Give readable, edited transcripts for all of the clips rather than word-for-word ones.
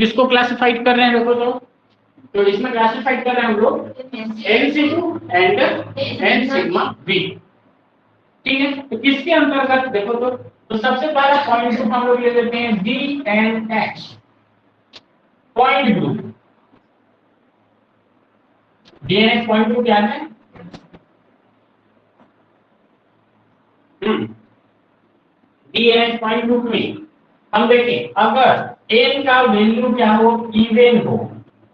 किसको क्लासिफाइड कर रहे हैं देखो तो इसमें क्लासिफाइड कर रहे हैं हम लोग NC2 and N sigma V। ठीक है, तो किसके अंतर्गत देखो तो सबसे पहला पॉइंट ग्रुप हम लोग ले लेते हैं DNH point group. DNH point group क्या है? DNH पॉइंट ग्रुप में हम देखें अगर n का वैल्यू क्या हो, इवन हो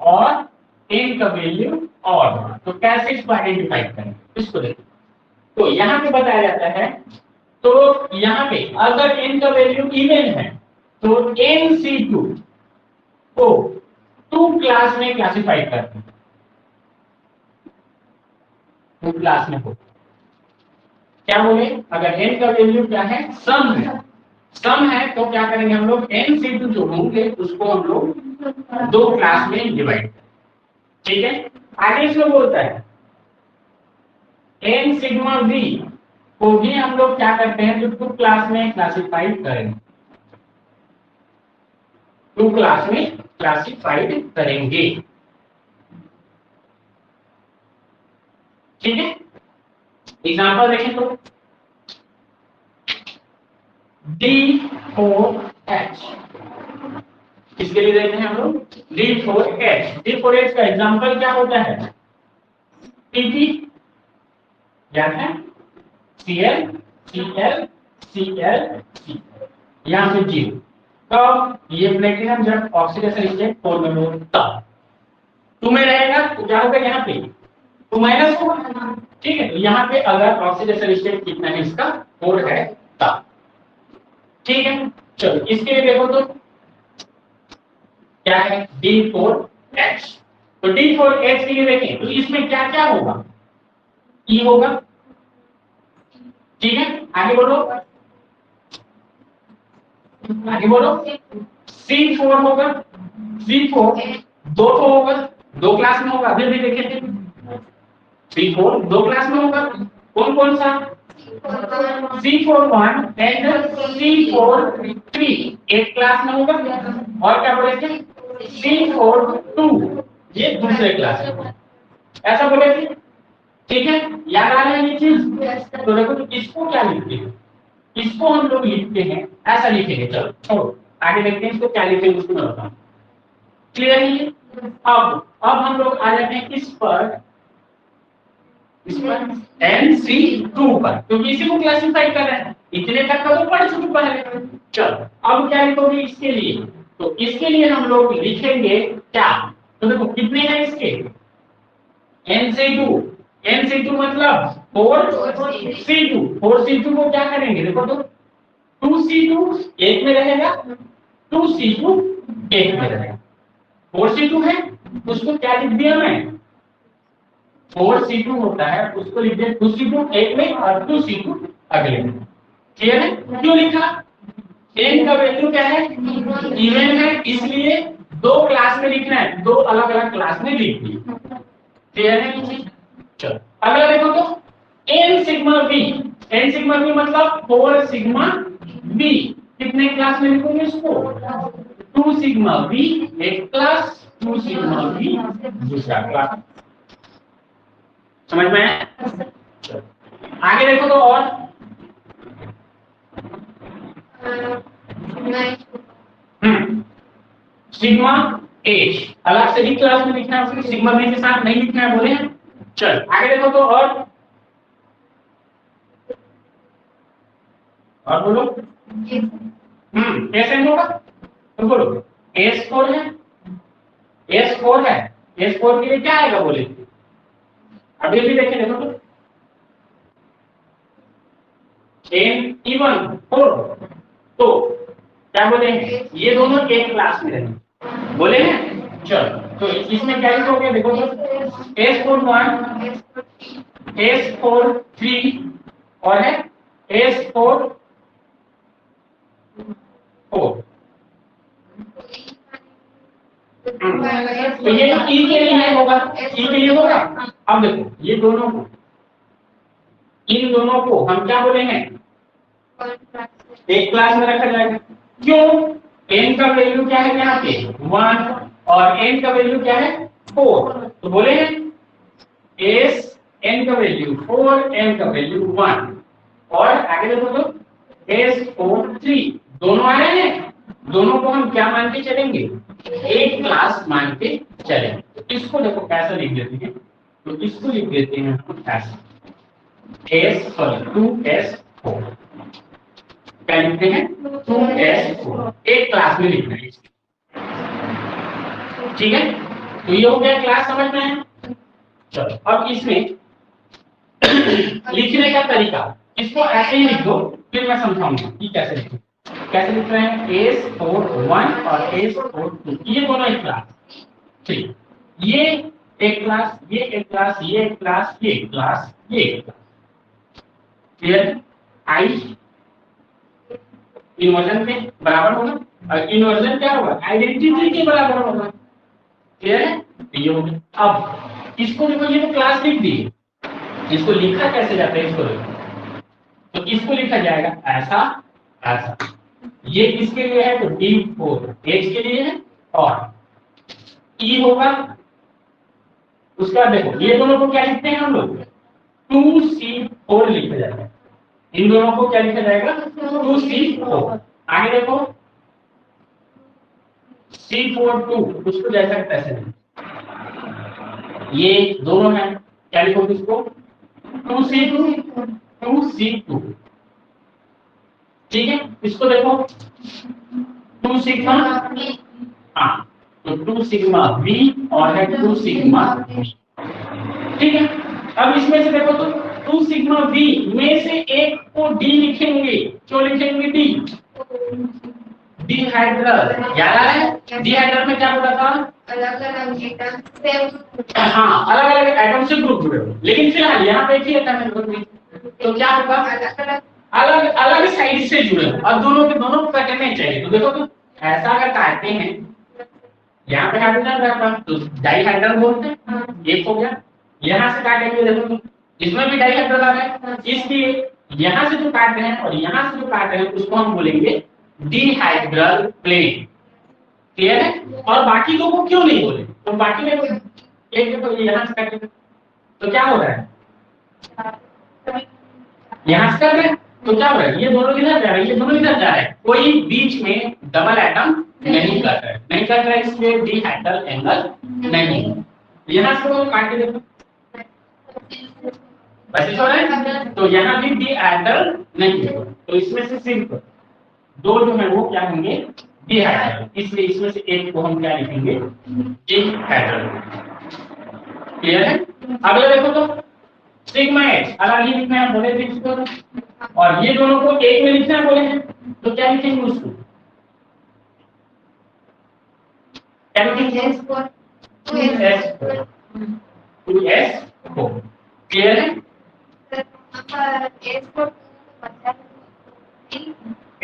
और n का वैल्यू ऑड हो तो कैसे इसको आइडेंटिफाई करें इसको देखें। तो यहाँ पे बताया जाता है, तो यहाँ पे अगर n का वैल्यू इवन है तो NC2 को 2 क्लास में क्लासिफाई करते हैं। 2 क्लास में हो क्या बोले, अगर n का वैल्यू क्या है, सम है तो क्या करेंगे हम लोग NC2 जो होंगे उसको हम लोग 2 क्लास में डिवाइड। ठीक है, आगे इसमें बोलता है n सिग्मा V को भी हम लोग क्या करते हैं जो 2 क्लास में क्लासिफाइड करेंगे, 2 क्लास में क्लासिफाइड करेंगे। ठीक है, एग्जांपल देखें तो D4H किसके लिए देते हैं हम लोग, D4H का एग्जांपल क्या होता है, PP याद है, Cl Cl Cl Cl यहाँ पे 0। तब ये प्लेटिनम जब ऑक्सीडेशन स्टेट 4 में हो तब 2 में रहेगा तो क्या होगा, यहाँ पे 2 माइनस होगा। ठीक है, तो यहाँ पे अगर ऑक्सीडेशन स्टेट कितना है इसका 4 है तब। ठीक है, चलो इसके लिए देखो तो क्या है D4H। तो D4H के लिए देखें तो इसमें क्या क्या होगा, E होगा। ठीक है, आगे बढ़ो आगे बढ़ो, C4 होगा, C4 2 होगा, 2 क्लास में होगा, अभी भी देखे थे C4 2 क्लास में होगा। कौन कौन सा, C4 1 एंड C4 3 एक क्लास में होगा, और क्या बोले थे C4 2 ये दूसरे क्लास में, ऐसा बोले थे। ठीक है, याद आ रहा है ये चीज। तो देखो तो इसको क्या लिखते हैं, इसको हम लोग लिखते हैं ऐसा लिखेंगे। चलो छोड़ो आगे देखते हैं इसको क्या लिखेंगे, उसको मैं बताऊं। क्लियर है ये? अब हम लोग आ जाते हैं इस पर NC2 पर, क्योंकि इसी को क्लासिफाई कर रहे हैं, इतने तक का तो पढ़ चुके पहले। चलो अब क्या लिखोगे इसके लिए, तो इसके लिए हम लोग लिखेंगे क्या, तो देखो कितने हैं इसके NC2 मतलब 4C2 को क्या करेंगे देखो तो 2C2 एक में रहेगा, 2C2 एक में रहेगा। 4C2 है उसको क्या लिख दिया मैं, 4C2 होता है उसको लिख दिया 2C2 एक में और 2C2 अगले में। क्लियर है? क्यों लिखा, n का वैल्यू क्या है, इवन है, इसलिए 2 क्लास में लिखना है, 2 अलग अलग क्लास में लिख दी। क्लियर है? चलो अगला देखो तो n सिग्मा v मतलब 4 सिग्मा v कितने क्लास में लिखोगे इसको, 2 सिग्मा v एक क्लास, 2 सिग्मा v दूसरा क्लास। समझ में आया? आगे देखो तो और सिग्मा एच अलग से भी क्लास में लिखना है, उसको सिग्मा v के साथ नहीं लिखना है बोले हैं। चल आगे देखो तो और बोलो कैसे होगा, तो बोलो S4 है, S4 के लिए क्या आएगा बोले, अभी भी देखें देखो तो N E1 तो क्या बोले ये दोनों एक क्लास में रहेंगे बोले हैं। चलो तो इसमें क्या हो गया देखो तो S4 1 S4 3 और है S4 4। तो ये E के लिए होगा, E के लिए होगा। अब देखो ये दोनों को, इन दोनों को हम क्या बोलेंगे एक क्लास में रखा जाएगा। क्यों, n का वैल्यू क्या है यहाँ पे 1 और n का वैल्यू क्या है 4, तो बोले s n का वैल्यू 4, n का वैल्यू 1 और आगे देखो तो s 4 3 दोनों आ रहे हैं, दोनों को हम क्या मान के चलेंगे, एक क्लास मान के चलेंगे। तो इसको देखो कैसे लिख देते हैं, तो इसको लिख देते हैं हम ऐसे s 2s4, क्या लिखते हैं 2s4, एक क्लास में लिखना है, ठीक है। तो ये हो गया क्लास, समझ में है। चलो अब इसमें लिखने का तरीका, इसको ऐसे ही लिख दो, फिर मैं समझाऊंगा कि कैसे लिखें। कैसे लिख रहे हैं s41 और s42, ये दोनों एक क्लास, ठीक, ये एक क्लास, ये एक क्लास, ये एक क्लास, ये एक क्लास, ये एक क्लास, क्लियर। आई इन्वर्जन के बराबर होगा और इन्वर्जन क्या होगा, आइडेंटिटी के बराबर होगा, क्लियर है। ये हो गया। अब इसको देखो, ये तो क्लास लिख दी, इसको लिखा कैसे जाता है, इसको देखो, तो इसको लिखा जाएगा ऐसा ऐसा, ये किसके लिए है तो D4 एज के लिए है, और E होगा, उसका देखो ये दोनों को क्या लिखते हैं हम लोग 2C4 लिखा जाएगा, इन दोनों को क्या लिखा जाएगा 2C4। आगे देखो C42, उसको जैसा तैसे नहीं, ये दोनों हैं, क्या लिखो इसको 2C2, ठीक है। इसको देखो 2 सिग्मा, हाँ तो 2 सिग्मा V और है 2 सिग्मा V, ठीक है। अब इसमें से देखो तो 2 सिग्मा V में से एक को D लिखेंगे, क्यों लिखेंगे D, डिहाइड्रल, याद आ रहा है डिहाइड्रल में क्या होता था, अलग अलग एटम से, हाँ अलग अलग एटम से ग्रुप जुड़े हो, लेकिन फिलहाल यहाँ पे एक ही एटम है तो क्या होगा अलग अलग साइड से जुड़े हो और दोनों के दोनों कटने चाहिए। तो देखो तो ऐसा अगर काटते हैं, यहाँ पे हाइड्रोजन रहता तो डाइहाइड्रल बोलते हैं, एक हो गया। यहाँ से काटेंगे देखो तो इसमें भी डाइहाइड्रल आ गया, इसलिए यहाँ से जो काट रहे हैं और यहाँ से जो काट रहे हैं उसको हम बोलेंगे डिहाइड्रल प्लेन, क्लियर है। और बाकी दो को क्यों नहीं बोले, तो बाकी में एक देखो यहाँ से काटेंगे तो क्या हो रहा है, यहाँ से कर रहे हैं तो क्या हो रहा है, ये दोनों इधर जा रहे हैं, ये दोनों इधर जा रहे हैं, कोई बीच में डबल एटम नहीं कर रहा है, नहीं कर रहा है, इसलिए डिहाइड्रल एंगल नहीं। यहाँ से वो काट के देखो वैसे हो रहा है, तो यहाँ भी डिहाइड्रल नहीं है, तो इसमें से सिर्फ दो जो है वो क्या होंगे डिहाइड्रल, इसलिए इसमें से एक को हम क्या लिखेंगे डिहाइड्रल, क्लियर है। अगला देखो तो सिग्मा H अलग ही लिखना है बोले थे इसको, और ये दोनों को एक में लिखना बोले हैं, तो क्या लिखेंगे उसको, क्या लिखेंगे 2S4, क्लियर है।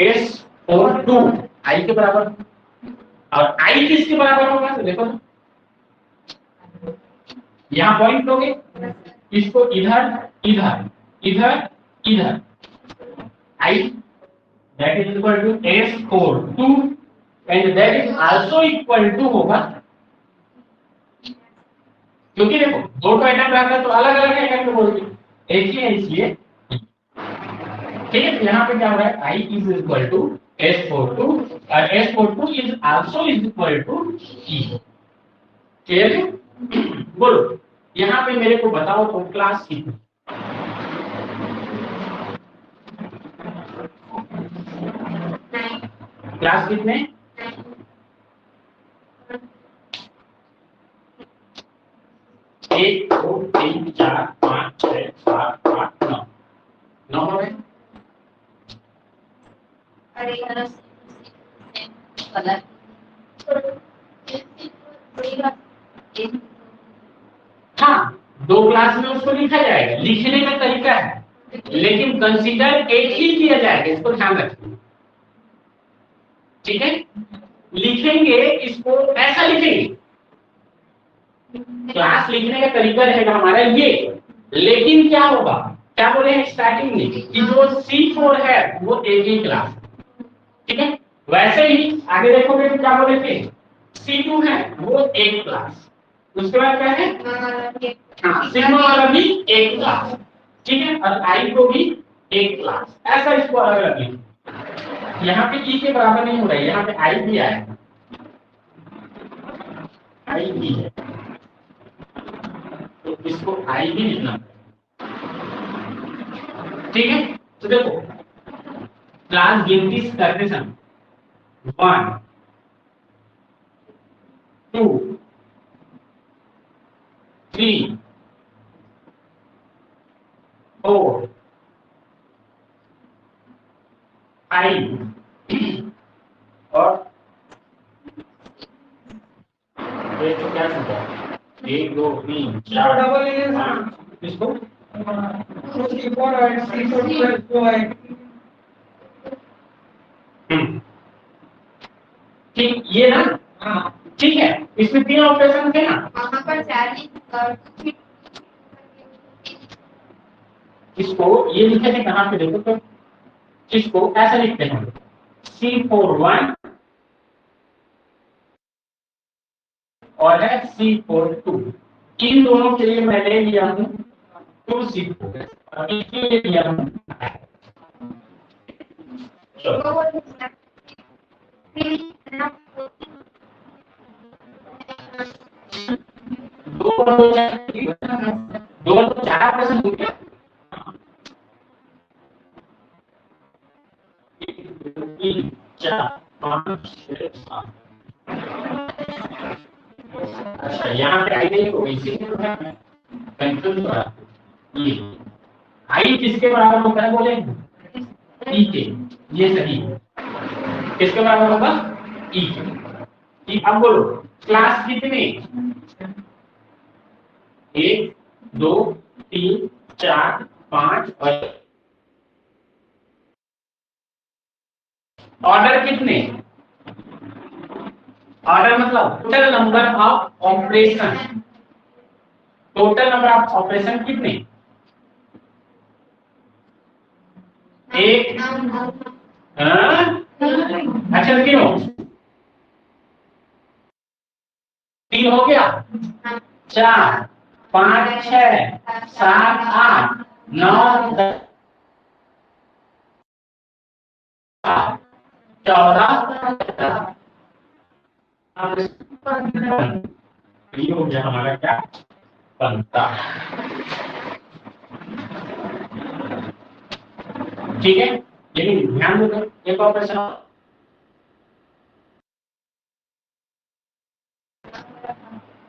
S42 I के बराबर, और I किसके बराबर होगा, तो देखो यहाँ पॉइंट लोगे, इसको इधर इधर इधर इधर, I that is equal to S42 and that is also equal to होगा, क्योंकि देखो दो तो एटम रहता है तो अलग अलग एटम को बोलते एक ही है, इसलिए ठीक है। यहाँ पे क्या हो रहा है I is equal to S42 और S42 is also is equal to E, clear है। बोलो यहाँ पे मेरे को बताओ तो क्लास कितनी, क्लास कितने, एक दो तीन चार पाँच छह सात आठ नौ, नौ हो गए। हाँ दो क्लास में उसको लिखा जाएगा, लिखने का तरीका है, लेकिन कंसीडर एक ही किया जाएगा, इसको ध्यान रखिए, ठीक है। लिखेंगे इसको ऐसा लिखेंगे, क्लास लिखने का तरीका रहेगा हमारा ये, लेकिन क्या होगा, क्या बोले हैं स्टार्टिंग में कि जो C4 है वो एक ही क्लास, ठीक है। वैसे ही आगे देखोगे तो क्या बोलेंगे, C2 है वो एक क्लास, उसके बाद क्या है, हाँ सिग्मा वाला भी एक क्लास, ठीक है, और आई को भी एक क्लास, ऐसा इसको अलग अलग लिखो। यहाँ पे ई के बराबर नहीं हो रहा है, यहाँ पे आई भी आया, आई भी है, तो इसको आई भी लिखना, ठीक है। तो देखो क्लास गिनती करते समय 1 2 3 4 5 और ये तो क्या होता है, 1 2 3 4 5 इसको ठीक ये ना, हाँ ठीक है, इसमें 3 ऑपरेशन थे ना, वहां पर 4 इसको ये लिखे थे कहां पे देखो तो, इसको ऐसा लिखते हैं C41 और है C42, इन दोनों के लिए मैं ले लिया हूं 2C4 और इसके लिए लिया हूं, दो तो 4 ऑपरेशन हो गया, 3 4 5 6 7, अच्छा यहाँ पे आई नहीं हो गई, कंफ्यूज हो रहा, ये आई किसके बराबर होता है बोले, ई के, ये सही है, किसके बराबर होगा, ई के। अब बोलो क्लास कितने, 1 2 3 4 5 और ऑर्डर कितने, ऑर्डर मतलब total number of operation, total number of operation कितने, एक, अच्छा क्यों 3 हो गया, 4 5 6 7 8 9 10 14 ये हो गया हमारा क्या बनता, ठीक है। लेकिन ध्यान दो एक ऑपरेशन,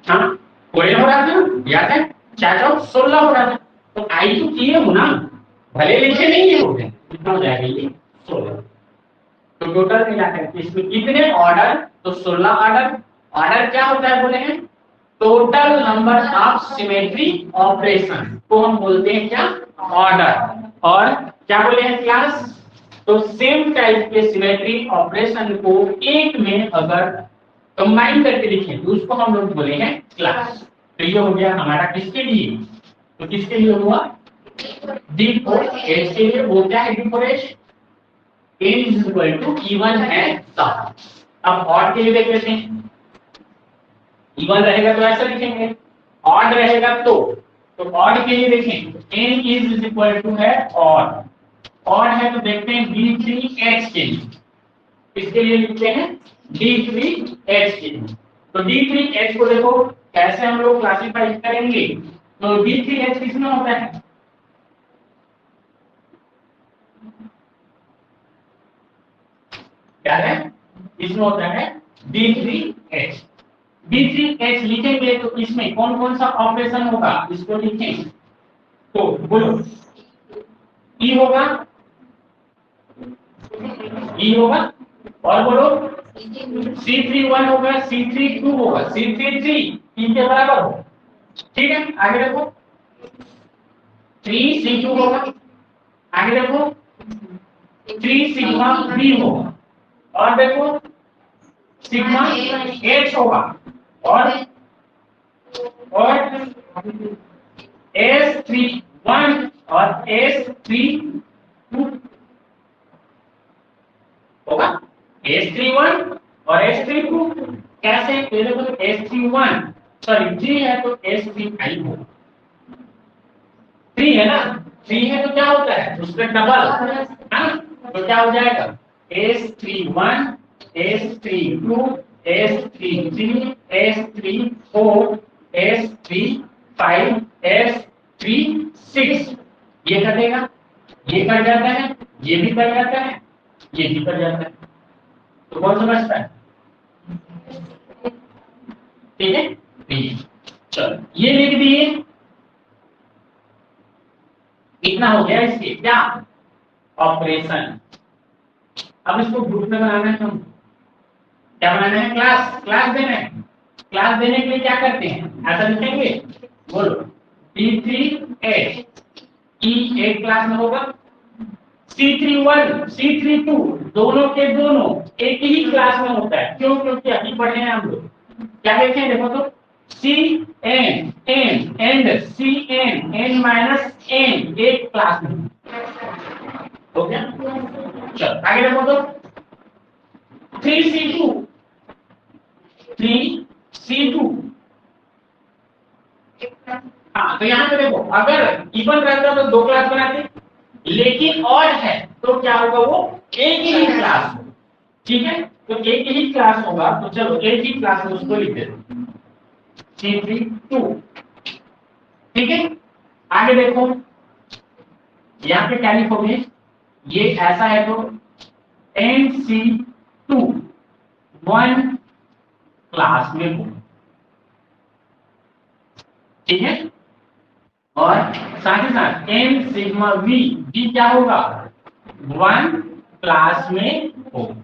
हाँ कोई हो रहा था याद है, 416 हो रहा था, तो आई तो किए हो ना, भले लिखे नहीं है, हो गए कितना हो जाएगा ये 16, तो टोटल मिलाकर इसमें कितने ऑर्डर, तो 16 ऑर्डर, ऑर्डर क्या होता है बोले हैं, total number of symmetry operation को हम बोलते हैं क्या, ऑर्डर, और क्या बोले हैं क्लास, तो सेम टाइप के सिमेट्री ऑपरेशन को एक में अगर कंबाइन करके लिखें तो उसको हम लोग बोले हैं क्लास। तो ये हो गया हमारा किसके लिए, तो किसके लिए हुआ, D4H के लिए, वो क्या है D4H, n is equal to E1 है तब। अब ऑड के लिए देख लेते हैं, E1 रहेगा तो ऐसा लिखेंगे, ऑड रहेगा तो ऑड के लिए देखें n is equal to है ऑड है तो देखते हैं D3H के लिए, इसके लिए लिखते हैं D3H के लिए, तो D3H को देखो कैसे हम लोग क्लासिफाई करेंगे, तो D3H किसमें होता है, क्या है, इसमें होता है D3H, D3H लिखेंगे तो इसमें कौन कौन सा ऑपरेशन होगा इसको लिखें, तो बोलो E होगा, E होगा, और बोलो C31 होगा, C32 होगा, C33 E के बराबर होगा, ठीक है। आगे देखो 3C2 होगा, आगे देखो 3 सिग्मा 3 होगा, और देखो सिग्मा H होगा, और S31 और S32 होगा, S31 S31 सॉरी 3 है तो S3I हो, 3 है ना, 3 है तो क्या होता है उसमें डबल है ना, तो क्या हो जाएगा S31 S32 S33 S34 S35 S36 ये कटेगा, ये कट जाता है, ये भी कट जाता है, ये भी कट जाता है, तो कौन समझता है? ठीक है, चलो ये लिख दिए, इतना हो गया इसके क्या ऑपरेशन। अब इसको ग्रुप में बनाना है, हम क्या बनाना है, क्लास, क्लास देना है। क्लास देने के लिए क्या करते हैं, ऐसा लिखेंगे, बोलो C3H E एक क्लास में होगा, C31 C32 दोनों के दोनों एक ही क्लास में होता है, क्यों? क्योंकि अभी पढ़े हैं हम लोग, क्या देखें देखो तो CN N and CN N minus N एक क्लास में हो गया। चलो आगे देखो तो 3C2 3C2 हाँ, तो यहाँ पे देखो अगर इवन रहता तो दो क्लास बनाते, लेकिन ऑड है तो क्या होगा, वो एक ही क्लास हो, ठीक है, तो एक ही क्लास होगा, तो चलो एक ही क्लास में उसको लिख देते C32, ठीक है। आगे देखो यहाँ पे क्या लिखोगे, ये ऐसा है तो NC2 1 क्लास में हो, ठीक है, और साथ ही साथ M सिग्मा V V क्या होगा, 1 क्लास में हो,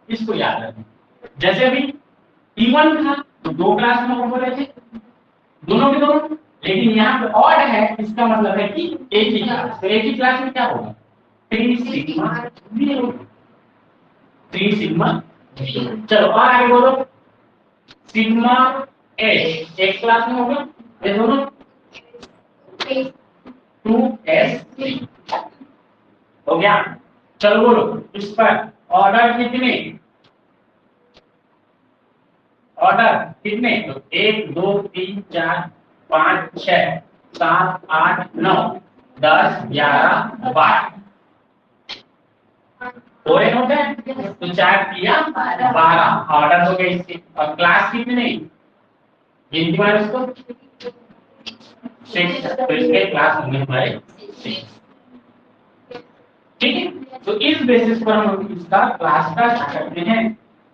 इसको याद रखें। जैसे अभी T1 था तो दो क्लास में हो रहे थे दोनों के दोनों, लेकिन यहाँ पे ऑड है, इसका मतलब है कि एक ही क्लास, तो एक ही क्लास में क्या होगा 3 सिग्मा V होगा, 3 सिग्मा V। चलो और आगे बोलो सिग्मा H एक क्लास में होगा, ये दोनों 2S3 हो गया। चलो बोलो इस पर ऑर्डर कितने, ऑर्डर कितने, तो 1 2 3 4 5 6 7 8 9 10 11 12 पूरे होते हैं, तो 4 किया 12 ऑर्डर हो गए इसके, और क्लास कितने गिनती मारे उसको 6, तो इसके क्लास होंगे हमारे 6, ठीक है। तो इस बेसिस पर हम इसका क्लास का क्या करते हैं,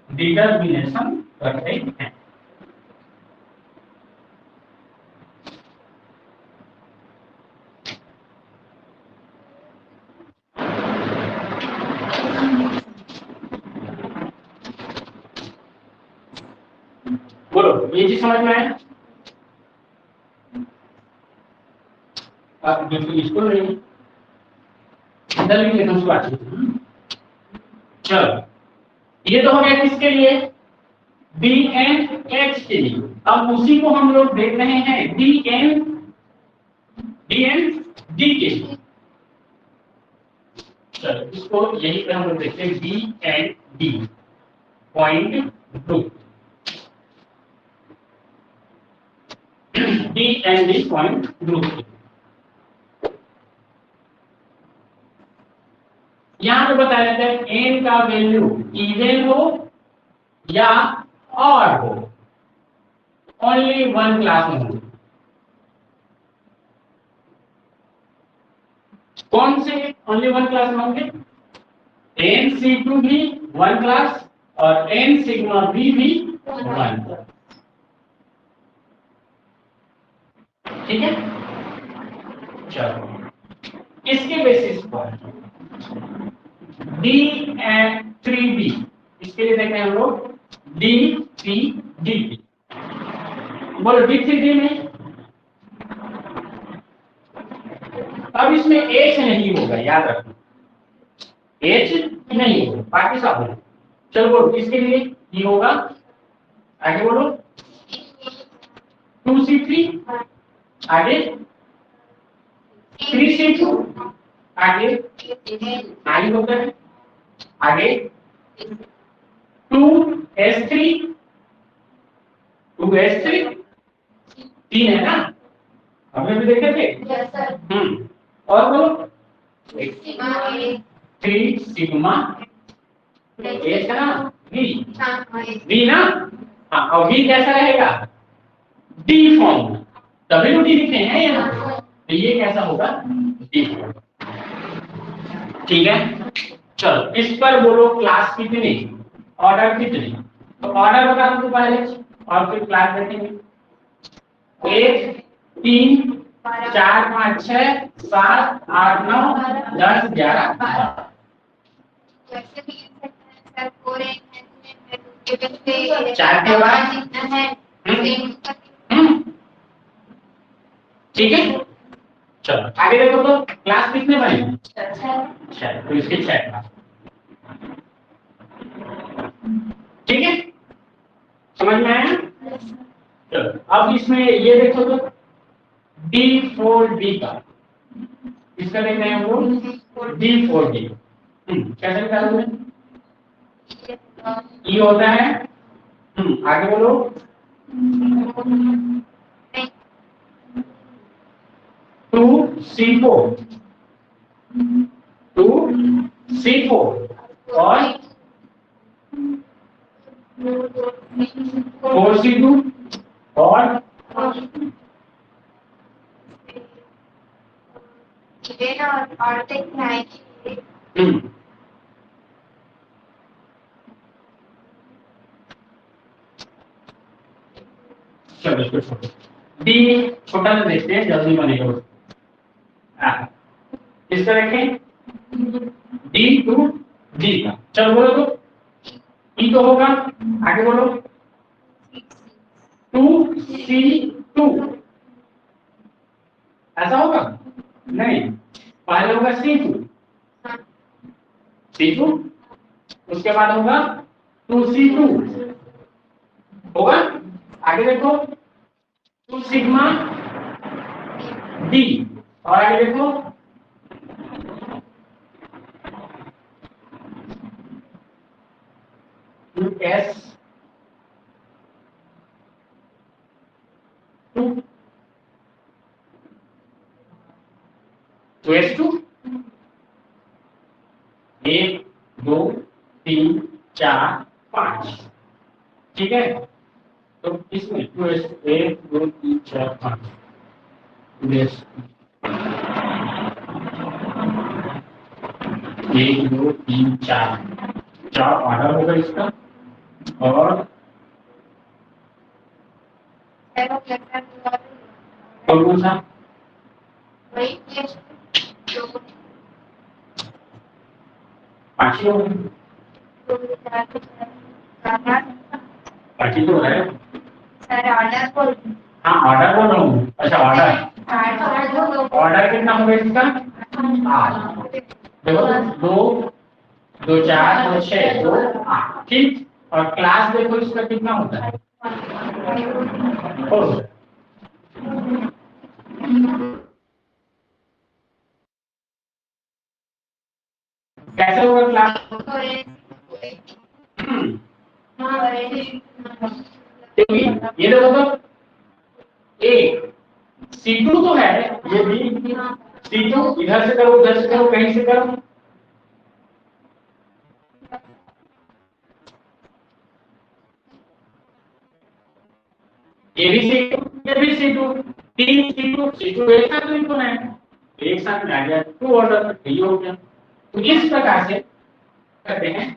डिटरमिनेशन करते हैं। बोलो ये चीज समझ में आया? अब बिल्कुल इसको नहीं इधर भी लिखना शुरू आती है। चलो ये तो हो गया किसके लिए, डी एन एच के लिए। अब उसी को हम लोग देख रहे हैं डी एन डी के लिए। चलो इसको यही पे हम लोग देखते हैं D and D point group, D and D point group. यहां पे बताया जाता है एन का वैल्यू इवन हो या ऑड हो, ओनली 1 क्लास में हो। कौन से ओनली 1 क्लास में होंगे, NC2 भी 1 क्लास और N सिग्मा V भी 1 क्लास, ठीक है। चलो इसके बेसिस पर D3B, इसके लिए देखते हैं हम लोग D3D, बोलो D3D में अब इसमें H नहीं होगा, याद रखो H नहीं होगा, बाकी सब होगा। चलो बोलो इसके लिए ये होगा, आगे बोलो 2C3, आगे 3C2, आगे आगे होता है, आगे 2S3, 2s3 3 है ना, हमने भी देखे थे। Yes sir. और बोलो सिग्मा ए 3 सिग्मा ए है ना, वी ना। हाँ, और वी कैसा रहेगा, डी फॉर्म, डब्ल्यू डी लिखे हैं यहाँ, तो ये कैसा होगा, डी फॉर्म। ठीक है, चलो इस पर बोलो क्लास कितनी, ऑर्डर कितनी। तो ऑर्डर बता दो पहले और फिर क्लास देखेंगे। 1 3 4 5 6 7 8 9 10 11 12। जैसे भी सर 4 है, 4 के बाद जितना है ठीक है, चलो आगे देखो तो क्लास कितने बने, 6, तो इसके 6 क्लास। ठीक है, समझ में आया। चलो अब इसमें ये देखो तो D4D का, इसका देख रहे हैं हम लोग D4D। कैसे निकालोगे, E होता है, आगे बोलो 2C4 और 4C2 और और टेक चलो इसको छोड़ो, डी छोटा सा देखते हैं जल्दी बनेगा उसको। इसका देखें D2D का, चलो बोलो तो ई तो होगा, आगे बोलो 2C2, ऐसा होगा नहीं, पहले होगा C2 उसके बाद होगा 2C2 होगा, आगे देखो 2 सिग्मा D और आगे देखो 2S 2S2 1 2 3 4 5। ठीक है, तो इसमें 2S 1 2 3 4 5 2S 1 2 3 4 ऑर्डर होगा इसका, और कौन सा पांचवी होगी, पांचवी तो है सर ऑर्डर को, हाँ ऑर्डर बोल रहा हूँ, अच्छा ऑर्डर कितना होगा इसका 8, देखो 2 2 4 2 6 2 8, ठीक। और क्लास देखो इसका कितना होता है, 4। कैसे होगा क्लास, ये देखो तो एक C2 तो है, ये भी C2, इधर से करो उधर से करो कहीं से करो, ये भी C2 ये भी C2, 3 C2 एक साथ नहीं होना है, एक साथ में आ गया 2 ऑर्डर, ये हो गया। तो इस प्रकार से करते हैं।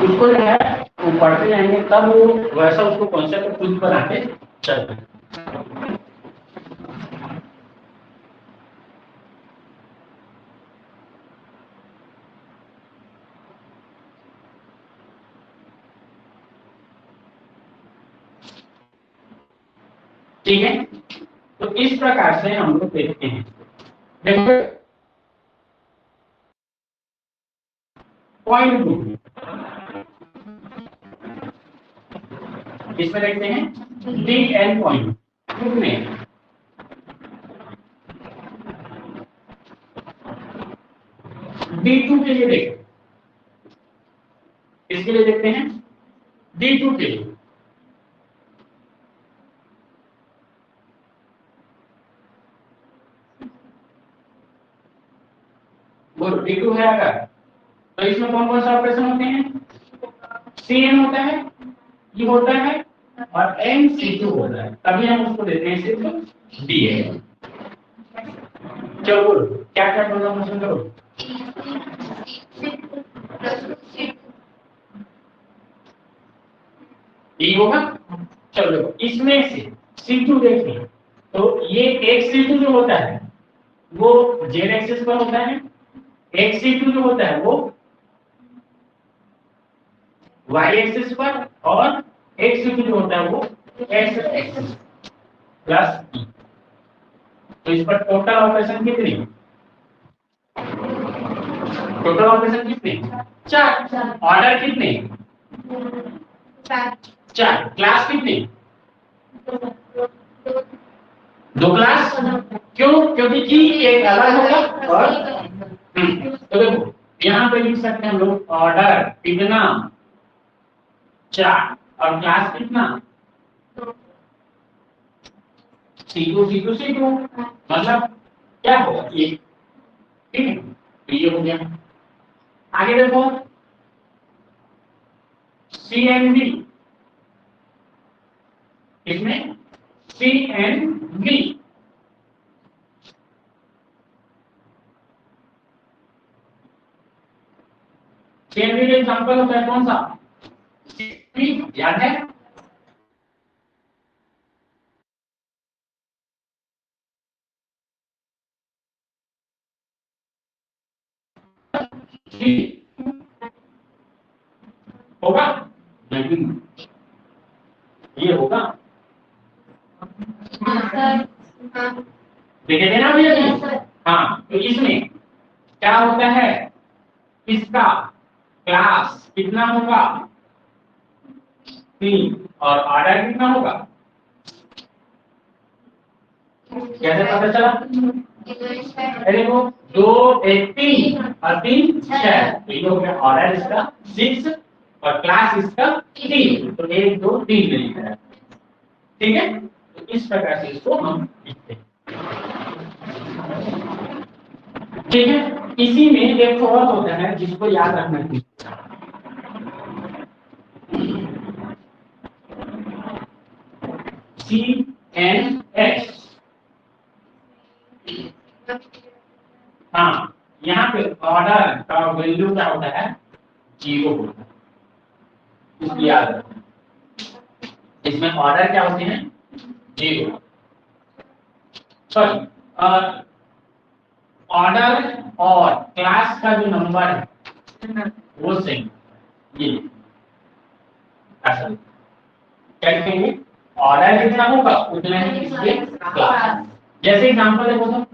उसको जो है वो पढ़ते जाएंगे तब वो वैसा उसको कॉन्सेप्ट खुद बनाते चलते हैं। ठीक है, तो इस प्रकार से हम लोग देखते हैं। देखो पॉइंट 2 इसमें देखते हैं डी एन पॉइंट कितने, D2 के लिए देखो, इसके लिए देखते हैं D2 के लिए। बोलो D2 है अगर, तो इसमें कौन कौन सा ऑपरेशन होते हैं, CN होता है, ये होता है और NC2 होता है, तभी हम उसको देते हैं सिर्फ DN। चलो बोलो क्या क्या ट्रांसफॉर्मेशन करो, ये होगा। चलो इसमें से C2 देखिए, तो ये एक C2 जो होता है वो जेड एक्सिस पर होता है, एक C2 जो होता है वो वाई एक्सिस पर, और एक C2 जो होता है वो एक्स एक्सिस प्लस ई। तो इस पर टोटल ऑपरेशन कितने, टोटल ऑपरेशन कितने, चार। ऑर्डर कितने, चार। क्लास कितने, दो क्लास। क्यों, क्योंकि की एक अलग होगा और तो देखो यहाँ पे लिख सकते हैं हम लोग ऑर्डर कितना, चार, और क्लास कितना, C2 मतलब क्या होगा ये, ठीक है, तो ये हो गया। आगे देखो CNV, इसमें CNV CNV का एग्जांपल होता है कौन सा, CNV याद है, होगा नहीं, ये होगा, देखे थे ना भैया। हाँ, तो इसमें क्या होता है, इसका क्लास कितना होगा, 3, और ऑर्डर कितना होगा, कैसे पता चला, अरे वो 2 1 3 और 3 6, तो ये हो गया ऑर्डर इसका 6 और क्लास इसका 3, तो 1 2 3 में लिखा है, ठीक है। तो इस प्रकार से इसको हम लिखते हैं, ठीक है। इसी में एक और होता है जिसको याद रखना है, CNS। हाँ, यहाँ पे ऑर्डर का वैल्यू क्या होता है, 0 होता है, इसलिए याद रखना। इसमें ऑर्डर क्या होते हैं, 0, सॉरी ऑर्डर और क्लास का जो नंबर है वो सेम, ये ऐसा क्या लिखेंगे, ऑर्डर कितना होगा उतना ही इसके क्लास। जैसे एग्जांपल देखो तो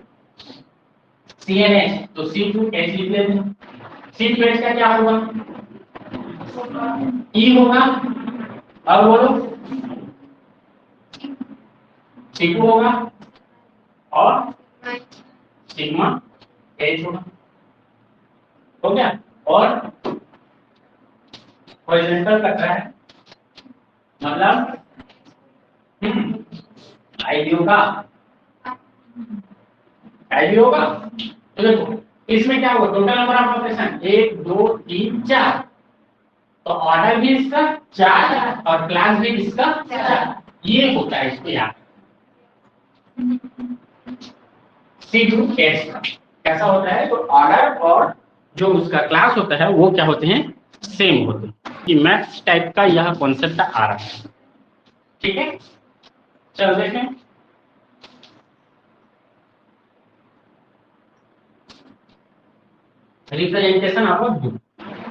CNH, तो C2H लिख लेते हैं, C2H का क्या होगा, E होगा, अब बोलो C2 होगा और सिग्मा H होगा, हो गया। और हॉरिजॉन्टल कट रहा है मतलब आईडी होगा, आईडी होगा। तो देखो इसमें क्या होगा, टोटल नंबर ऑफ ऑपरेशन 1 2 3 4, तो ऑर्डर भी इसका 4 और क्लास भी इसका 4, ये होता है इसको याद। C2H कैसा होता है, तो ऑर्डर और जो उसका क्लास होता है वो क्या होते हैं, सेम होते हैं। कि मैथ्स टाइप का यह कॉन्सेप्ट आ रहा है, ठीक है। चलो देखें, रिप्रेजेंटेशन ऑफ ग्रुप,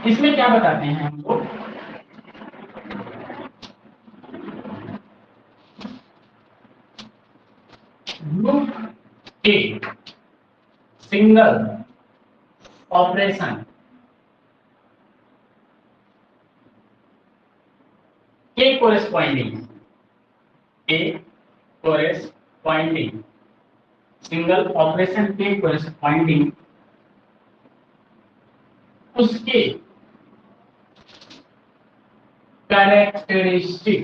इसमें क्या बताते हैं हमको, ग्रुप के सिंगल ऑपरेशन के कोरेस्पॉन्डिंग के कोरेस्पॉन्डिंग, सिंगल ऑपरेशन के कोरेस्पॉन्डिंग उसके कैरेक्टरिस्टिक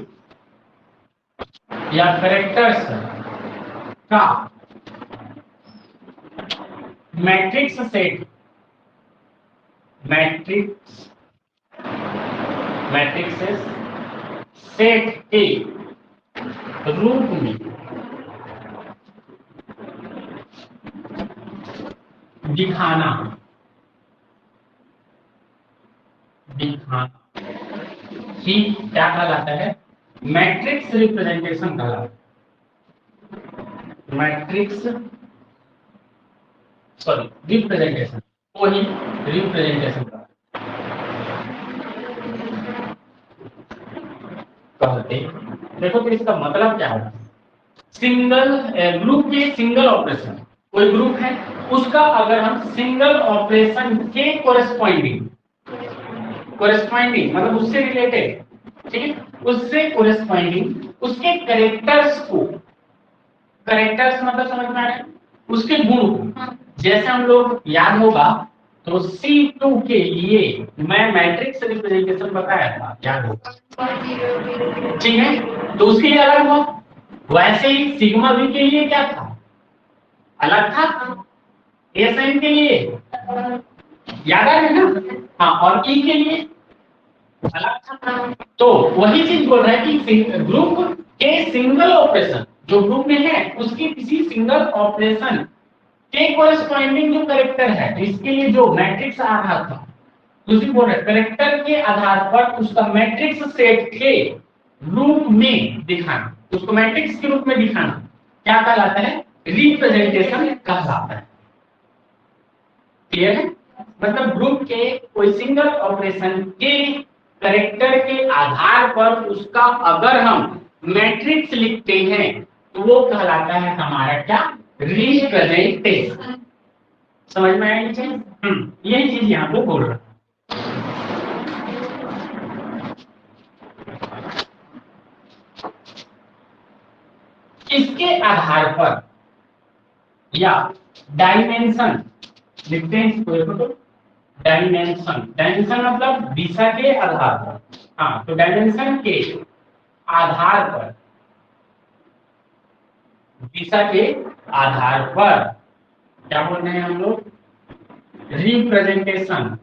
या कैरेक्टर्स का मैट्रिक्स सेट, मैट्रिक्सेस सेट के रूप में दिखाना ही क्या कहलाता है? मैट्रिक्स रिप्रेजेंटेशन कहलाता है। मैट्रिक्स रिप्रेजेंटेशन, वही रिप्रेजेंटेशन कहते हैं। देखो तो इसका मतलब क्या है? सिंगल ग्रुप के सिंगल ऑपरेशन, कोई ग्रुप है उसका अगर हम सिंगल ऑपरेशन के कोरेस्पॉन्डिंग मतलब उससे रिलेटेड, ठीक है, उससे कोरेस्पॉन्डिंग उसके कैरेक्टर्स को, कैरेक्टर्स मतलब समझ में आ रहा है, उसके गुण को, जैसे हम लोग याद होगा तो C2 के लिए मैं मैट्रिक्स रिप्रेजेंटेशन बताया था, याद होगा, ठीक है, तो उसके लिए अलग हुआ। वैसे ही सिग्मा बी के लिए क्या था? अलग था। एसएन के लिए याद आ रहा है ना? हाँ, और ई के लिए अलग था। तो वही चीज बोल रहा है कि ग्रुप के सिंगल ऑपरेशन जो ग्रुप में है उसके किसी सिंगल ऑपरेशन के कोरेस्पॉन्डिंग जो कैरेक्टर है, इसके लिए जो मैट्रिक्स आ रहा था, दूसरी बोल रहे कैरेक्टर के आधार पर उसका मैट्रिक्स सेट के रूप में दिखाना, उसको मैट्रिक्स के रूप में दिखाना क्या कहलाता है? रिप्रेजेंटेशन कहलाता है। क्लियर है? मतलब ग्रुप के कोई सिंगल ऑपरेशन के कैरेक्टर के आधार पर उसका अगर हम मैट्रिक्स लिखते हैं तो वो कहलाता है हमारा क्या? रिप्रेजेंटेशन। समझ में आया चीज? यही चीज यहाँ पे बोल रहा है। इसके आधार पर या डायमेंशन लिखते हैं इसको, तो डायमेंशन मतलब दिशा के आधार पर। हाँ, तो डायमेंशन के आधार पर, दिशा के आधार पर क्या बोल रहे हैं हम लोग? रिप्रेजेंटेशन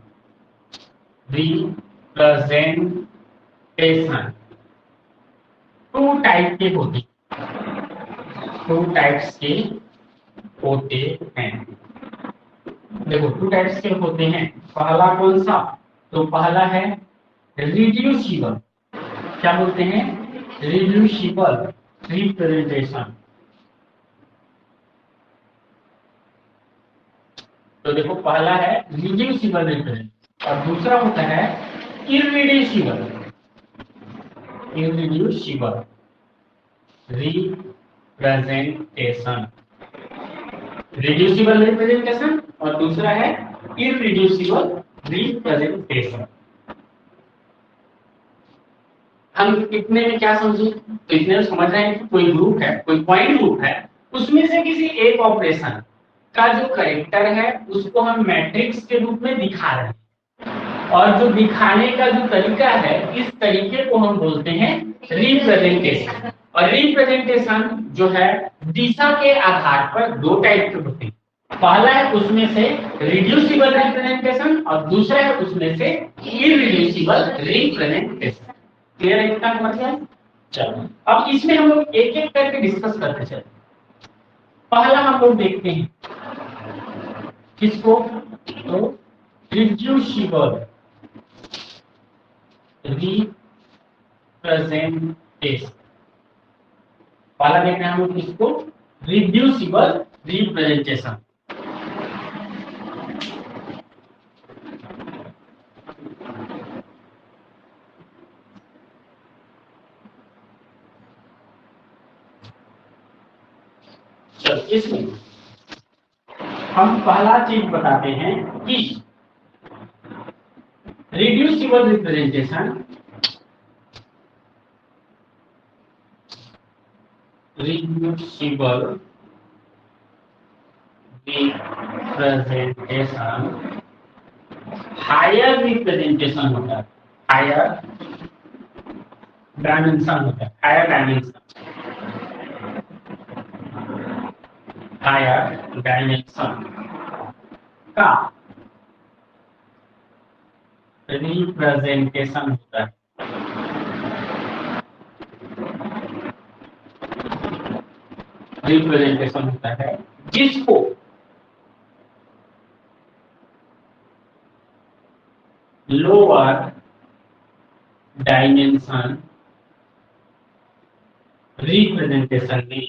टू टाइप के होते, टू टाइप्स के होते हैं। देखो टू टाइप्स के होते हैं। पहला कौन सा? तो पहला है रिड्यूसिबल। क्या बोलते हैं? Reducible representation. तो देखो पहला है रिड्यूसिबल रिप्रेजेंटेशन और दूसरा होता है इररिड्यूसिबल रिप्रेजेंटेशन। रिड्यूसिबल रिप्रेजेंटेशन और दूसरा है इररिड्यूसिबल रिप्रेजेंटेशन। हम इतने में क्या समझे? तो इतने में समझ रहे हैं कि कोई ग्रुप है, कोई पॉइंट ग्रुप है, उसमें से किसी एक ऑपरेशन का जो कैरेक्टर है उसको हम मैट्रिक्स के रूप में दिखा रहे हैं, और जो दिखाने का जो तरीका है इस तरीके को हम बोलते हैं रिप्रेजेंटेशन। और रिप्रेजेंटेशन जो है दिशा के आधार पर दो टाइप के होते हैं। पहला है उसमें से रिड्यूसिबल रिप्रेजेंटेशन और दूसरा है उसमें से इररिड्यूसिबल रिप्रेजेंटेशन। क्लियर है इतना मतलब? चलो अब इसमें हम लोग एक एक करके डिस्कस करते चले। पहला हम लोग देखते हैं किसको? तो रिड्यूसिबल रिप्रेजेंटेशन। पहला देख रहे हैं हम लोग किसको? Reducible representation. चलो इसमें हम पहला चीज बताते हैं कि reducible representation reducible representation higher representation होता है, हायर डायमेंशन होता है, हायर डायमेंशन, हायर डायमेंशन का रिप्रेजेंटेशन होता है, रिप्रेजेंटेशन होता है जिसको लोअर डायमेंशन रिप्रेजेंटेशन में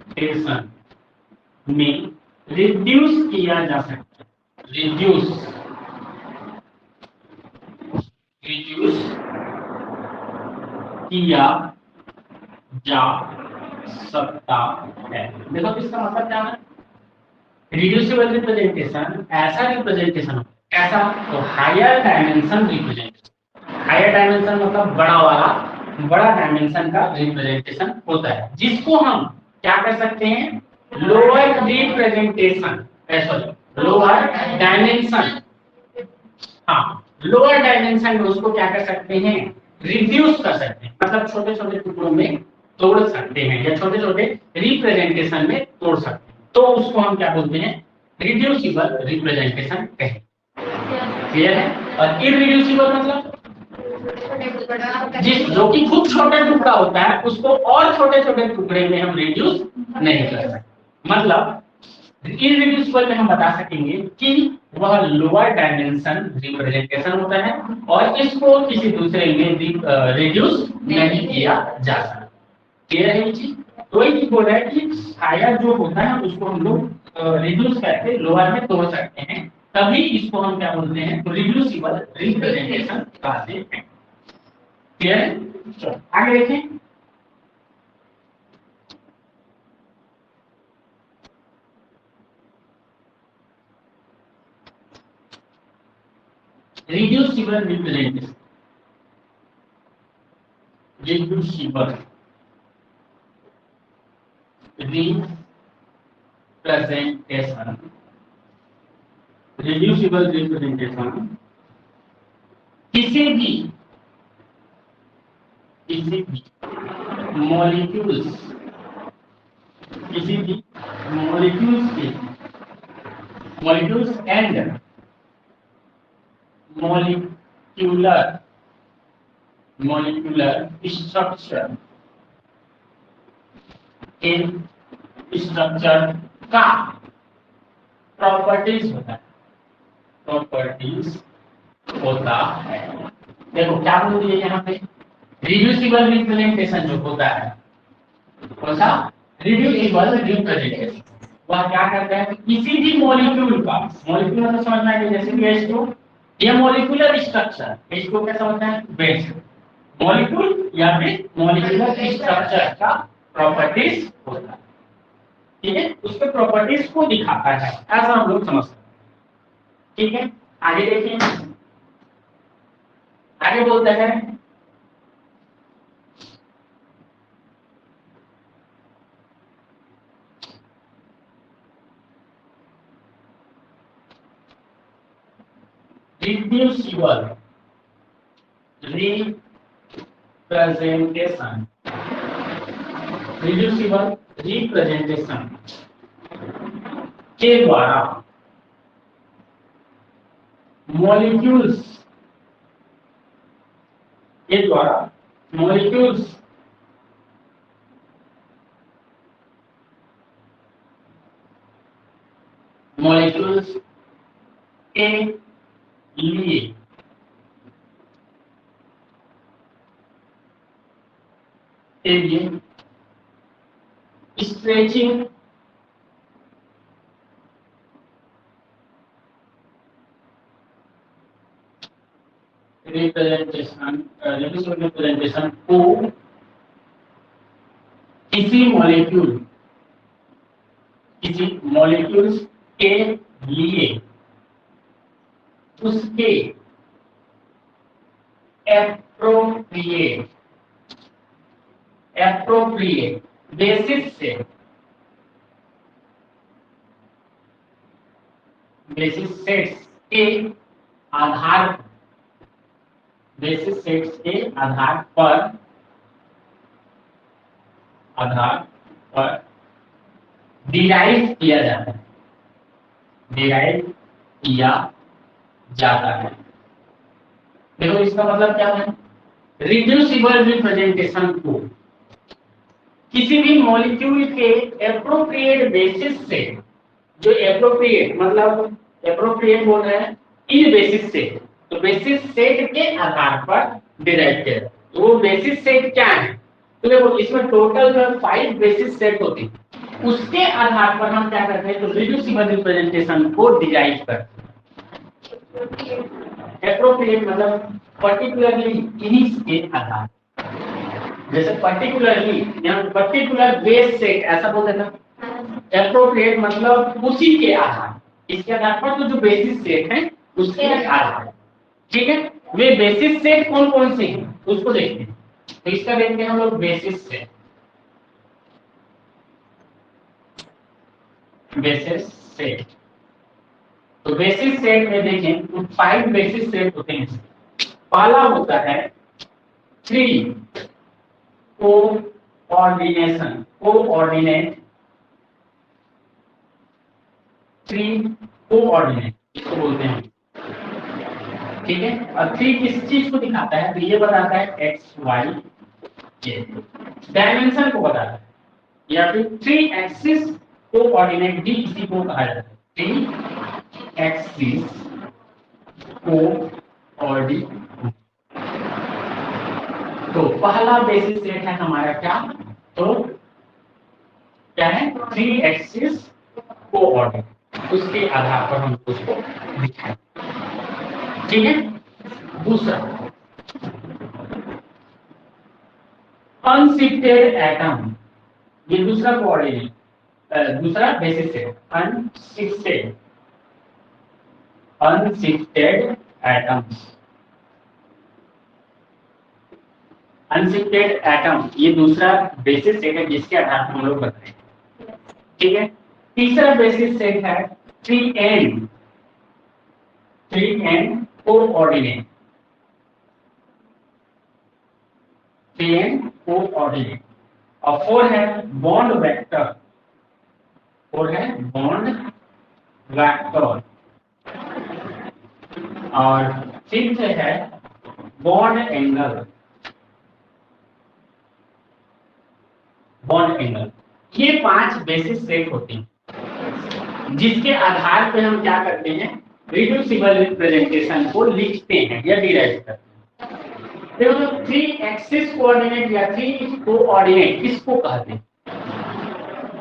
रिप्रेजेंटेशन में रिड्यूस किया जा सकता है, रिड्यूस किया जा सकता है। देखो इसका मतलब क्या है, रिड्यूसिबल रिप्रेजेंटेशन ऐसा रिप्रेजेंटेशन, ऐसा तो higher dimension representation, higher dimension मतलब बड़ा डायमेंशन का रिप्रेजेंटेशन होता है जिसको हम क्या कर सकते हैं, lower representation, sorry lower dimension, हाँ लोअर डायमेंशन में उसको क्या कर सकते हैं, रिड्यूस कर सकते हैं, मतलब छोटे छोटे टुकड़ों में तोड़ सकते हैं या छोटे छोटे रिप्रेजेंटेशन में तोड़ सकते हैं, तो उसको हम क्या बोलते हैं, रिड्यूसिबल रिप्रेजेंटेशन कहते हैं। क्लियर है? और इररिड्यूसिबल मतलब जिस जो कि खूब छोटा टुकड़ा होता है उसको और छोटे छोटे टुकड़े में हम रिड्यूस नहीं कर सकते, मतलब इररिड्यूसिबल में हम बता सकेंगे कि वह लोअर डायमेंशन रिप्रेजेंटेशन होता है और इसको किसी दूसरे में रिड्यूस नहीं किया जा सकता। क्लियर है ये चीज? तो ये चीज बोल रहा है कि हायर जो होता है उसको हम लोग रिड्यूस करके लोअर में तोड़ सकते हैं, तभी इसको हम क्या बोलते हैं, तो रिड्यूसिबल रिप्रेजेंटेशन कहते हैं। क्लियर है? चलो आगे देखें। Reducible representation, reducible representation, reducible representation किसी भी मॉलिक्यूल्स, किसी भी मॉलिक्यूल्स के मॉलिक्यूल्स एंड मॉलिक्यूलर स्ट्रक्चर के स्ट्रक्चर का प्रॉपर्टीज होता है, प्रॉपर्टीज होता है। देखो क्या बोल दिए यहाँ पे, रिड्यूसिबल रिप्रेजेंटेशन जो होता है, कौन सा, रिड्यूसिबल रिप्रेजेंटेशन, वह क्या करता है, किसी भी मॉलिक्यूल का, मॉलिक्यूल मतलब समझना है जैसे कि H2, ये मॉलिक्यूलर स्ट्रक्चर, H2 कैसा होता है, बेस मॉलिक्यूल या फिर मॉलिक्यूलर स्ट्रक्चर का प्रॉपर्टीज होता है, ठीक है, उसके प्रॉपर्टीज को दिखाता है, ऐसा हम लोग समझते हैं। ठीक है, आगे देखिए, आगे बोलता है रिड्यूसिबल रिप्रेजेंटेशन, रिड्यूसिबल रिप्रेजेंटेशन के द्वारा मॉलिक्यूल्स के द्वारा मॉलिक्यूल्स मॉलिक्यूल्स के लिए स्ट्रेचिंग रिप्रेजेंटेशन को किसी मॉलिक्यूल्स के लिए उसके एप्रोप्रिएट बेसिस सेट्स के आधार बेसिस सेट्स के आधार पर डिराइव किया जाता है। देखो इसका मतलब क्या है, रिड्यूसिबल रिप्रेजेंटेशन को किसी भी मॉलिक्यूल के एप्रोप्रिएट बेसिस से, जो एप्रोप्रिएट मतलब एप्रोप्रिएट बोल रहे हैं इन बेसिस से, तो बेसिस सेट के आधार पर डिराइव किया। तो वो बेसिस सेट क्या है, तो देखो इसमें टोटल 5 बेसिस सेट होते हैं, उसके आधार पर हम क्या करते हैं, तो रिड्यूसिबल रिप्रेजेंटेशन को डिराइव करते हैं। एप्रोप्रिएट मतलब पर्टिकुलरली इन्हीं के आधार, जैसे पर्टिकुलरली यहाँ पर्टिकुलर बेस सेट ऐसा बोलते हैं ना। एप्रोप्रिएट मतलब उसी के आधार, इसके आधार पर तो जो बेसिस सेट है उसके आधार, ठीक है। वे बेसिस सेट कौन कौन से हैं उसको देखते हैं। तो इसका देखते हैं हम लोग बेसिस सेट। तो बेसिस सेट में देखें तो 5 बेसिस सेट होते हैं। पहला होता है 3 कोऑर्डिनेट इसको बोलते हैं, ठीक है। और 3 किस चीज को दिखाता है, तो ये बताता है एक्स वाई जेड, डायमेंशन को बताता है, या फिर 3 एक्सिस कोऑर्डिनेट भी इसी को कहा जाता है। 3 एक्सिस कोऑर्डिनेट। तो पहला बेसिस सेट है हमारा क्या, तो क्या है 3 एक्सिस कोऑर्डिनेट, उसके आधार पर हम उसको दिखाएं, ठीक है। दूसरा अनशिफ्टेड एटम, ये दूसरा कोऑर्डिनेट, दूसरा बेसिस सेट अनशिफ्टेड एटम्स। अनशिफ्टेड एटम ये दूसरा बेसिस सेट है जिसके आधार पर हम लोग बताएं, ठीक है। तीसरा बेसिस सेट है 3n कोऑर्डिनेट, 3n कोऑर्डिनेट। और 4 है बॉन्ड वेक्टर, 4 है बॉन्ड वेक्टर। और 5th है बॉन्ड एंगल, ये 5 बेसिस सेट होते हैं जिसके आधार पर हम क्या करते हैं, रिड्यूसिबल रिप्रेजेंटेशन को लिखते हैं या डिराइव करते हैं। देखो 3 एक्सिस कोऑर्डिनेट या 3 कोऑर्डिनेट किसको कहते हैं,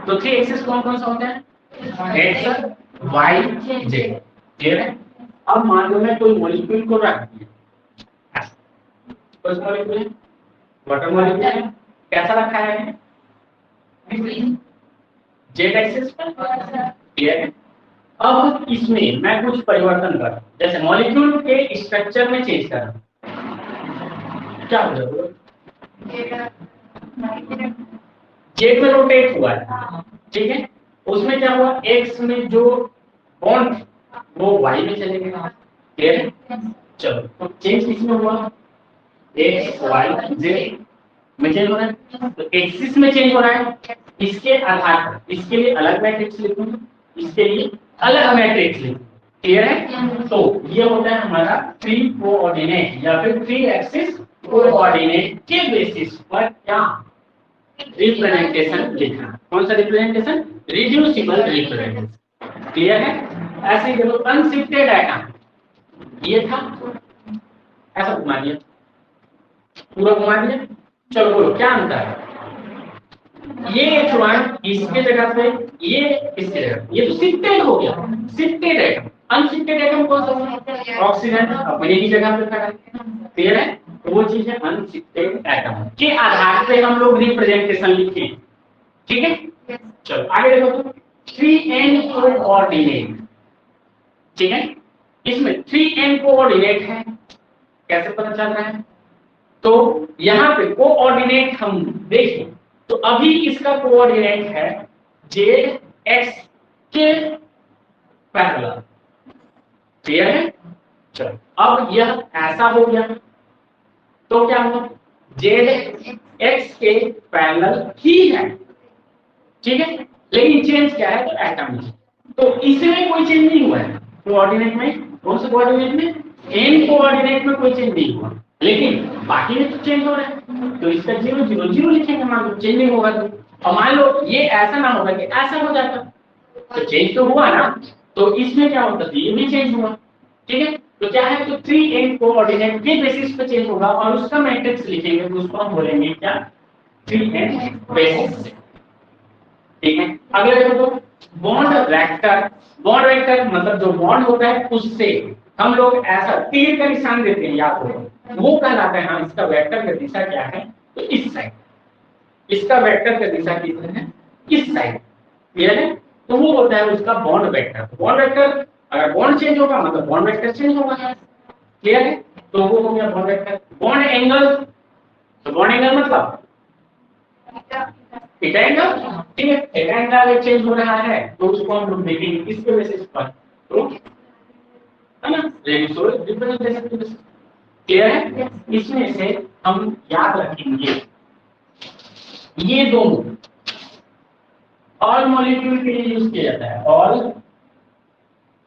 तो 3 एक्सिस कौन कौन सा होता है, एक्स वाई जेड, क्लियर है। अब मान लो मैं कोई मॉलिक्यूल को रख दिया, कोई मॉलिक्यूल वाटर मॉलिक्यूल कैसा रखा है, जेड एक्सिस पर, क्लियर है। अब इसमें मैं कुछ परिवर्तन कर, जैसे मॉलिक्यूल के स्ट्रक्चर में चेंज कर, क्या हो जाएगा, जेड में रोटेट हुआ है, ठीक है। उसमें क्या हुआ, एक्स में जो बॉन्ड वो वाई में चले गए, क्लियर है। चलो तो चेंज किसमें हुआ, एक्स वाई जेड में चेंज हो रहा है, तो एक्सिस में चेंज हो रहा है। इसके आधार पर इसके लिए अलग मैट्रिक्स लिखूंगा, इसके लिए अलग मैट्रिक्स लिखूंगा, क्लियर है। तो ये होता है हमारा 3 कोऑर्डिनेट या फिर 3 एक्सिस कोऑर्डिनेट के बेसिस पर क्या रिप्रेजेंटेशन लिखना। कौन सा रिप्रेजेंटेशन, रिड्यूसिबल रिप्रेजेंटेशन, क्लियर है। ऐसे ही देखो अनशिफ्टेड एटम, ये था ऐसा घुमा दिया, पूरा घुमा दिया। चलो बोलो क्या अंतर है, ये H1 इसके जगह पे, ये इसके जगह, ये तो शिफ्टेड हो गया, शिफ्टेड एटम। अनशिफ्टेड एटम कौन सा होगा, ऑक्सीजन अपनी ही जगह पे खड़ा है, क्लियर है। तो वो चीज है अनशिफ्टेड एटम के आधार पे हम लोग रिप्रेजेंटेशन लिखे, ठीक है। चलो आगे देखो तो 3n कोऑर्डिनेट, ठीक है। इसमें 3n कोऑर्डिनेट है, कैसे पता चल रहा है, तो यहाँ पे कोऑर्डिनेट हम देखें तो अभी इसका कोऑर्डिनेट है जेड एक्स के पैरेलल। क्लियर है? चलो अब यह ऐसा हो गया तो क्या हुआ, जेड एक्स के पैरेलल ही है, ठीक है, लेकिन चेंज क्या है, तो एटम में। तो इसमें कोई चेंज नहीं हुआ है कोऑर्डिनेट में, कौन से कोऑर्डिनेट में, एन कोऑर्डिनेट में कोई चेंज नहीं हुआ, लेकिन बाकी में तो चेंज हो रहा है। तो इसका 0 0 0 लिखेंगे, मान लो चेंज नहीं होगा तो। और मान लो ये ऐसा ना होगा कि ऐसा हो जाता, तो चेंज तो हुआ ना, तो इसमें क्या होता, ये भी चेंज हुआ, ठीक है। तो क्या है, तो 3n कोऑर्डिनेट के बेसिस पे चेंज होगा और उसका मैट्रिक्स लिखेंगे तो उसको हम बोलेंगे क्या, 3n बेसिस से, ठीक है। अगले देखो तो बॉन्ड वेक्टर, बॉन्ड वेक्टर मतलब जो बॉन्ड होता है उससे हम लोग ऐसा तीर का निशान देते हैं, याद रखो वो कहलाता है। हाँ, इसका वेक्टर का दिशा क्या है, तो इस साइड, इसका वेक्टर का दिशा किधर है, इस साइड, क्लियर है। तो वो होता है उसका बॉन्ड वेक्टर। बॉन्ड वेक्टर अगर बॉन्ड चेंज होगा मतलब बॉन्ड वेक्टर चेंज होगा, क्लियर है। तो वो हो गया बॉन्ड वेक्टर। बॉन्ड एंगल, तो बॉन्ड एंगल मतलब थीटा एंगल, ठीक है, थीटा एंगल चेंज हो रहा है तो उसको हम लोग देखेंगे इसके बेसिस पर, तो है ना, रेडियो डिफरेंस दे सकते हैं, क्लियर है। इसमें से हम याद रखेंगे ये दोनों ऑल मॉलिक्यूल के लिए यूज किया जाता है, ऑल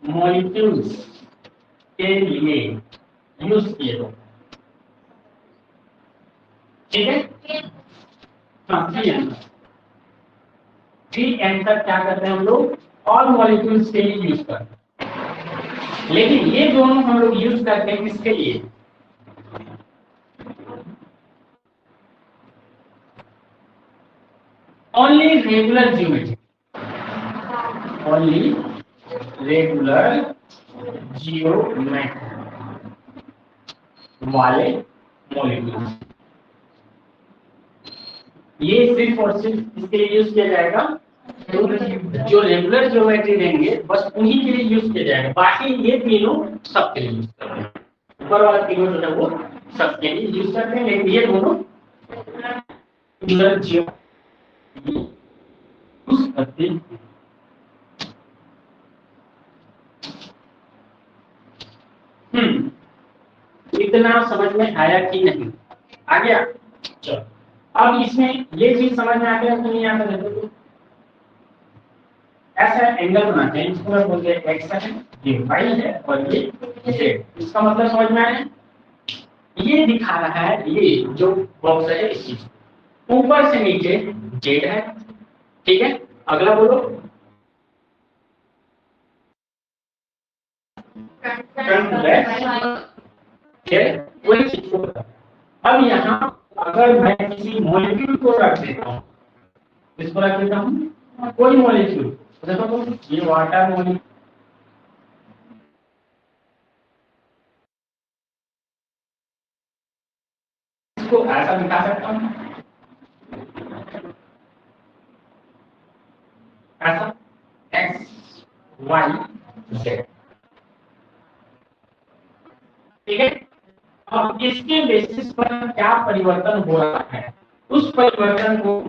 मॉलिक्यूल्स के लिए यूज किए जाते हैं, ठीक है। हाँ, 3n तक क्या करते हैं हम लोग, ऑल मॉलिक्यूल्स के लिए यूज करते हैं, लेकिन ये दोनों हम लोग यूज करते हैं किसके लिए, only regular geometry, only regular geometry वाले मॉलिक्यूल्स, ये सिर्फ और सिर्फ इसके लिए यूज किया जाएगा, जो रेगुलर ज्योमेट्री देंगे बस उन्हीं के लिए यूज किया जाएगा, बाकी ये तीनों सबके लिए यूज करते हैं, ऊपर वाला तीनों जो है वो सबके लिए यूज करते हैं, लेकिन ये दोनों रेगुलर ज्योमेट्री यूज करते हैं। इतना समझ में आया कि नहीं, आ गया। चलो अब इसमें ये चीज समझ में आ गया कि नहीं आता, देखो ऐसा एंगल बनाते हैं, इसको मैं बोलते हैं एक्स है, ये वाई है और ये जेड। इसका मतलब समझ में आया, ये दिखा रहा है ये जो बॉक्स है इस चीज, ऊपर से नीचे जेड है, ठीक है। अगला बोलो, फ्रंट बैक, ठीक है, वही चीज को बता। अब यहाँ अगर मैं किसी मॉलिक्यूल को रख देता हूँ, इसको रख देता हूँ कोई मॉलिक्यूल, देखो तो ये वाटर मॉलिक्यूल, इसको ऐसा दिखा सकता हूँ, ऐसा एक्स वाई जेड, ठीक है। अब इसके बेसिस पर क्या परिवर्तन हो रहा है, उस परिवर्तन को